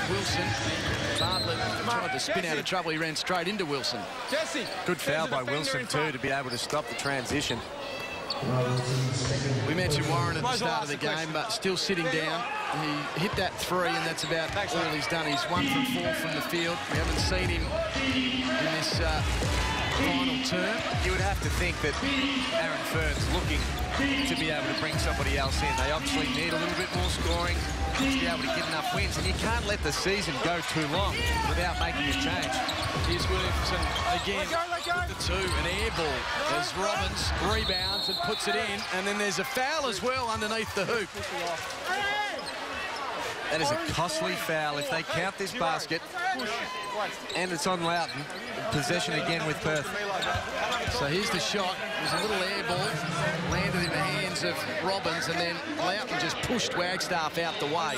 Wilson. Bartlett tried to spin out of trouble. He ran straight into Wilson. Good foul by Wilson, too, to be able to stop the transition. We mentioned Warren at the start of the game, but still sitting down. He hit that three, and that's about all he's done. He's 1 from 4 from the field. We haven't seen him in this final term. You would have to think that Aaron Fern's looking to be able to bring somebody else in. They obviously need a little bit more scoring to be able to get enough wins, and you can't let the season go too long without making a change. Here's Williamson again with the 2, an air ball as Robbins rebounds and puts it in, and then there's a foul as well underneath the hoop. That is a costly foul if they count this basket, and it's on Loughton. Possession again with Perth. So here's the shot. There's a little air ball, landed in the hands of Robbins, and then Loughton just pushed Wagstaff out the way.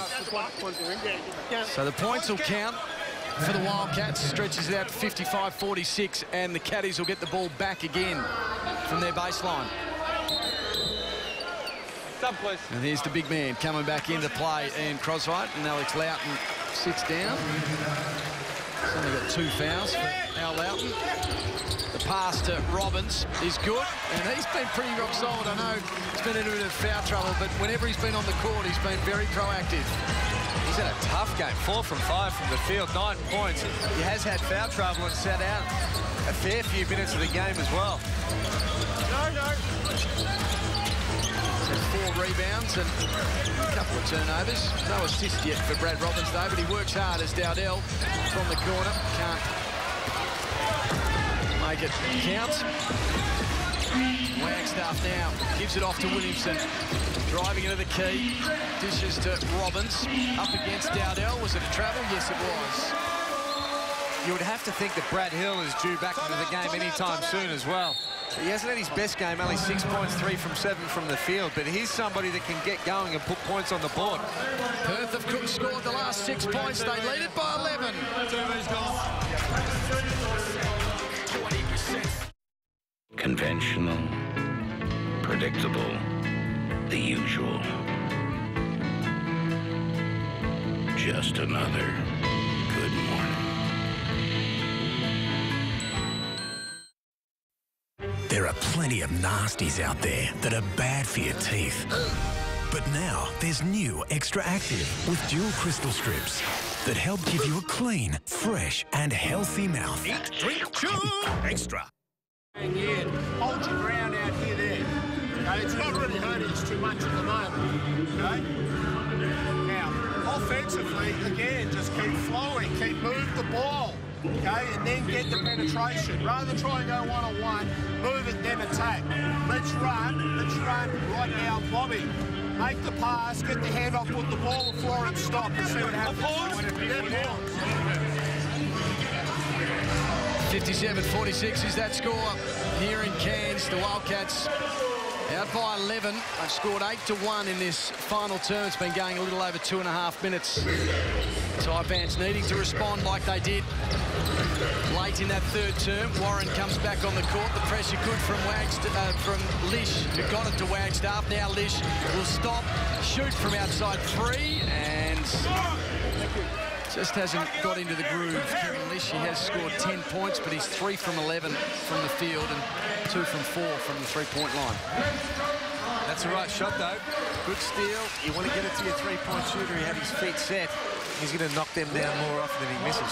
So the points will count for the Wildcats. Stretches it out to 55-46, and the Caddies will get the ball back again from their baseline. And here's the big man coming back into play, Ian Crosvite, and Alex Loughton sits down. He's only got 2 fouls for Al Loughton. The pass to Robbins is good, and he's been pretty rock solid. I know he's been in a bit of foul trouble, but whenever he's been on the court, he's been very proactive. He's had a tough game, 4 from 5 from the field, 9 points. He has had foul trouble and sat out a fair few minutes of the game as well. Had 4 rebounds and a couple of turnovers. No assist yet for Brad Robbins, though, but he works hard as Dowdell from the corner. Can't make it count. Wagstaff now gives it off to Williamson. Driving into the key. Dishes to Robbins. Up against Dowdell. Was it a travel? Yes, it was. You would have to think that Brad Hill is due back into the game anytime soon as well. He hasn't had his best game, only 6 points, 3 from 7 from the field, but he's somebody that can get going and put points on the board. Perth have scored the last 6 points. They lead it by 11. Conventional, predictable, the usual. Just another good morning. There are plenty of nasties out there that are bad for your teeth. But now there's new Extra Active with dual crystal strips that help give you a clean, fresh and healthy mouth. Eat, drink, chew, extra. Hold your ground out here there. Okay, it's not really hurting us too much at the moment. Okay? Now, offensively, again, just keep flowing, keep moving the ball. Okay, and then get the penetration. Rather than try and go one-on-one, move it, then attack. Let's run right now, Bobby. Make the pass, get the handoff, put the ball on the floor and stop and see what happens. 57-46 is that score here in Cairns. The Wildcats out by 11. They've scored 8-1 in this final term. It's been going a little over 2.5 minutes. Taipans needing to respond like they did late in that 3rd term. Warren comes back on the court. The pressure good from Lish, who got it to Wagstaff. Now Lish will stop, shoot from outside 3, and just hasn't got into the groove. Kevin Lish, he has scored 10 points, but he's 3 from 11 from the field and 2 from 4 from the 3-point line. That's the right shot, though. Good steal. You want to get it to your 3-point shooter. He had his feet set. He's going to knock them down more often than he misses.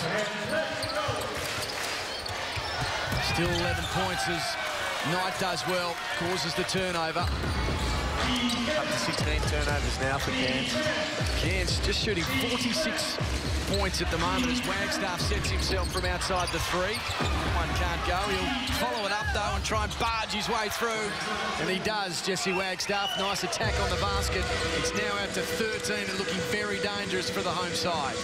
Still 11 points as Knight does well, causes the turnover. Up to 16 turnovers now for Cairns. Cairns just shooting 46 points at the moment as Wagstaff sets himself from outside the 3. One can't go. He'll follow it up, though, and try and barge his way through. And he does, Jesse Wagstaff. Nice attack on the basket. It's now out to 13 and looking very dangerous for the home side.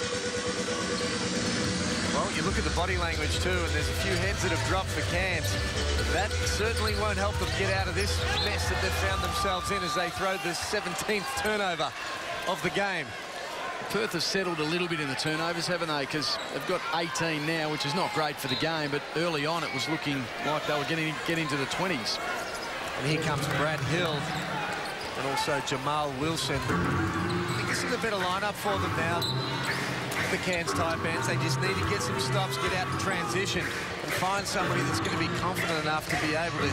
Well, you look at the body language, too, and there's a few heads that have dropped for Cairns. That certainly won't help them get out of this mess that they've found themselves in as they throw the 17th turnover of the game. Perth have settled a little bit in the turnovers, haven't they? Because they've got 18 now, which is not great for the game, but early on it was looking like they were getting into the 20s. And here comes Brad Hill and also Jamal Wilson. I think this is a better lineup for them now. the Cairns Taipans. They just need to get some stops, get out in transition, and find somebody that's going to be confident enough to be able to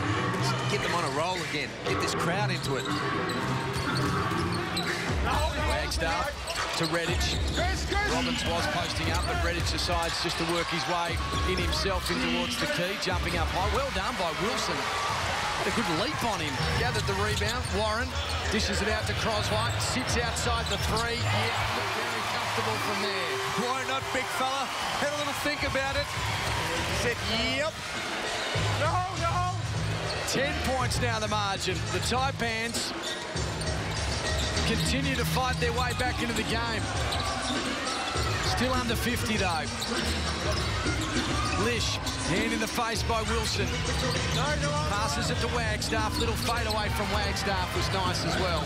get them on a roll again, get this crowd into it. Wagstaff to Redditch. Robbins was posting up, but Redditch decides just to work his way in himself in towards the key, jumping up high. Well done by Wilson. Had a good leap on him. Gathered the rebound. Warren dishes it out to Croswhite. Sits outside the three. Yeah, very comfortable from there. Why not, big fella? Had a little think about it. Said, yep. No. 10 points now the margin. The Taipans continue to fight their way back into the game. Still under 50 though. Lish, hand in the face by Wilson. Passes it to Wagstaff. Little fade away from Wagstaff was nice as well.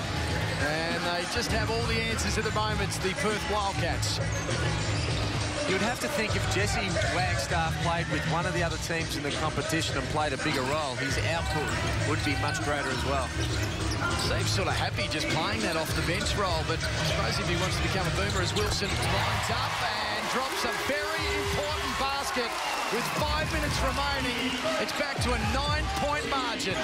And they just have all the answers at the moment, the Perth Wildcats. You'd have to think if Jesse Wagstaff played with one of the other teams in the competition and played a bigger role, his output would be much greater as well. Seems sort of happy just playing that off the bench role, but I suppose if he wants to become a boomer as Wilson lines up and drops a very important basket with 5 minutes remaining. It's back to a 9-point margin.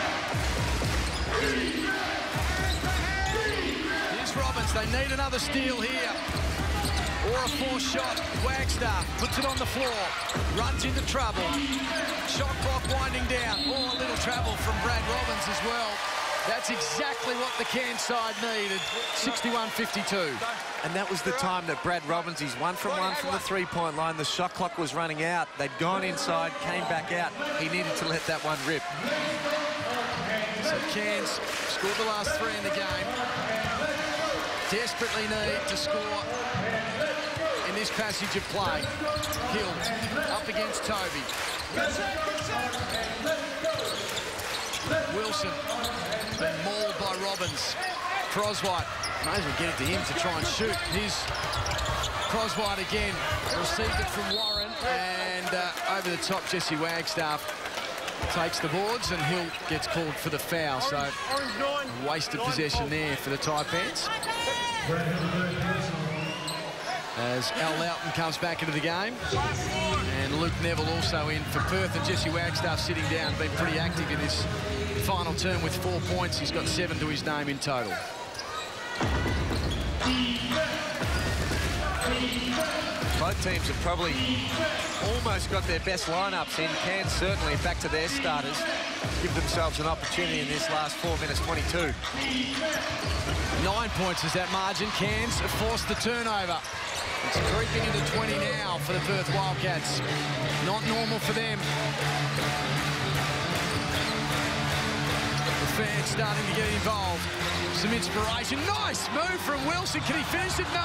Here's Robbins. They need another steal here. Or a forced shot. Wagstaff puts it on the floor. Runs into trouble. Shot clock winding down. Oh, a little travel from Brad Robbins as well. That's exactly what the Cairns side needed. 61-52. And that was the time that Brad Robbins, he's 1 from 1 from the three-point line. The shot clock was running out. They'd gone inside, came back out. He needed to let that one rip. So Cairns scored the last 3 in the game. Desperately need to score in this passage of play. Hill up against Toby. Wilson been mauled by Robbins. Croswhite, may as well get it to him to try and shoot. Here's Croswhite again. Received it from Warren, and over the top, Jesse Wagstaff takes the boards, and Hill gets called for the foul. So wasted possession there for the Taipans. As Al Loughton comes back into the game. And Luke Neville also in for Perth, and Jesse Wagstaff sitting down, been pretty active in this final term with 4 points. He's got 7 to his name in total. Both teams have probably almost got their best lineups in. Cairns certainly back to their starters. Give themselves an opportunity in this last 4 minutes 22. 9 points is that margin. Cairns have forced the turnover. It's creeping into 20 now for the Perth Wildcats. Not normal for them. The fans starting to get involved. Some inspiration. Nice move from Wilson. Can he finish it? No.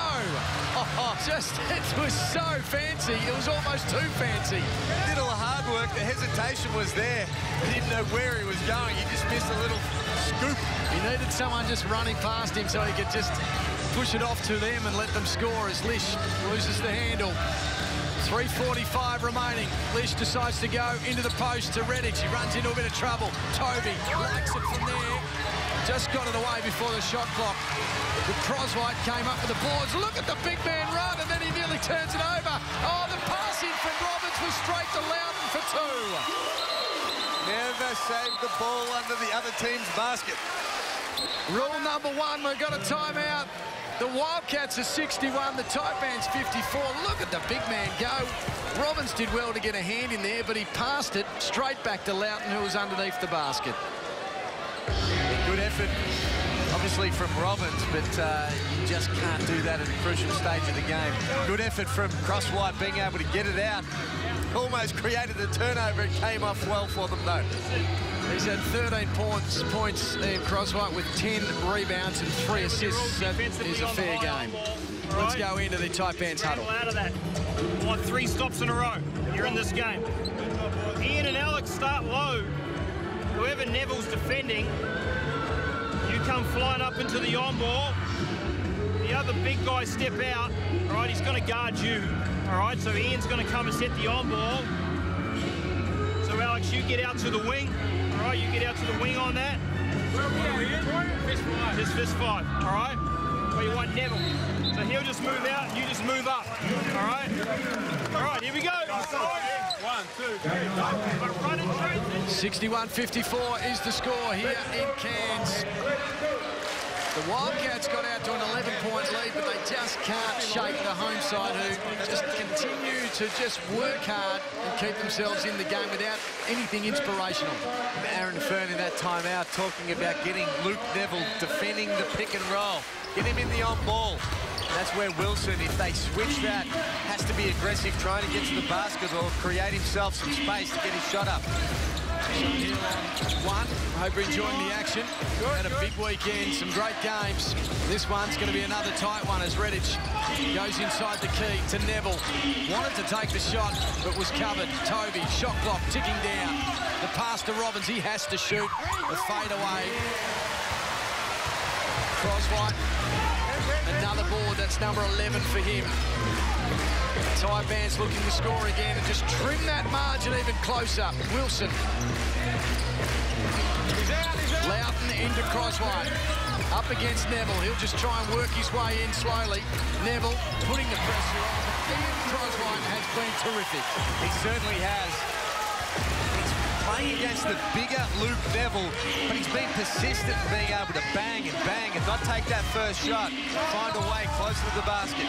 It was so fancy. It was almost too fancy. Did all the hard work. The hesitation was there. He didn't know where he was going. He just missed a little scoop. He needed someone just running past him so he could just push it off to them and let them score as Lish loses the handle. 3:45 remaining. Lish decides to go into the post to Redditch. He runs into a bit of trouble. Toby likes it from there. Just got it away before the shot clock. But Croswhite came up with the boards. Look at the big man run, and then he nearly turns it over. Oh, the pass in from Roberts was straight to Loughton for 2. Never saved the ball under the other team's basket. Rule number 1, we've got a timeout. The Wildcats are 61, the Taipans 54. Look at the big man go. Robbins did well to get a hand in there, but he passed it straight back to Loughton, who was underneath the basket. Good effort, obviously, from Robbins, but you just can't do that at a crucial stage of the game. Good effort from Croswhite, being able to get it out. Almost created the turnover. It came off well for them, though. He's had 13 points in Croswhite with 10 rebounds and 3 assists. That is a fair game. Let's go into the Taipans huddle. Out of that. I want 3 stops in a row. You're in this game. Ian and Alex start low. Whoever Neville's defending, you come flying up into the on ball. The other big guy step out. All right, he's going to guard you. All right, so Ian's going to come and set the on ball. So Alex, you get out to the wing. All right, you get out to the wing on that. Where are we at, Ian? Fist 5. Just fist 5, all right? but you want Neville. So he'll just move out and you just move up. All right? All right, here we go. 1, 2, 3. 61-54 is the score here in Cairns. The Wildcats got out to an 11-point lead, but they just can't shake the home side, who just continue to just work hard and keep themselves in the game without anything inspirational. Aaron Fern in that timeout talking about getting Luke Neville defending the pick and roll. Get him in the on ball. That's where Wilson, if they switch that, has to be aggressive, trying to get to the basket or create himself some space to get his shot up. Here on 1. Hope you're enjoying the action. Had a big weekend, some great games. This one's going to be another tight one as Redditch goes inside the key to Neville. Wanted to take the shot, but was covered. Toby, shot clock ticking down. The pass to Robbins, he has to shoot. The fade away. Croswhite, another board, that's number 11 for him. Taipans looking to score again and just trim that margin even closer. Wilson. Loudon into Croswhite. Up against Neville. He'll just try and work his way in slowly. Neville putting the pressure on. Ian Croswhite has been terrific. He certainly has. He's playing against the bigger Luke Neville, but he's been persistent in being able to bang and not take that first shot. Find a way closer to the basket.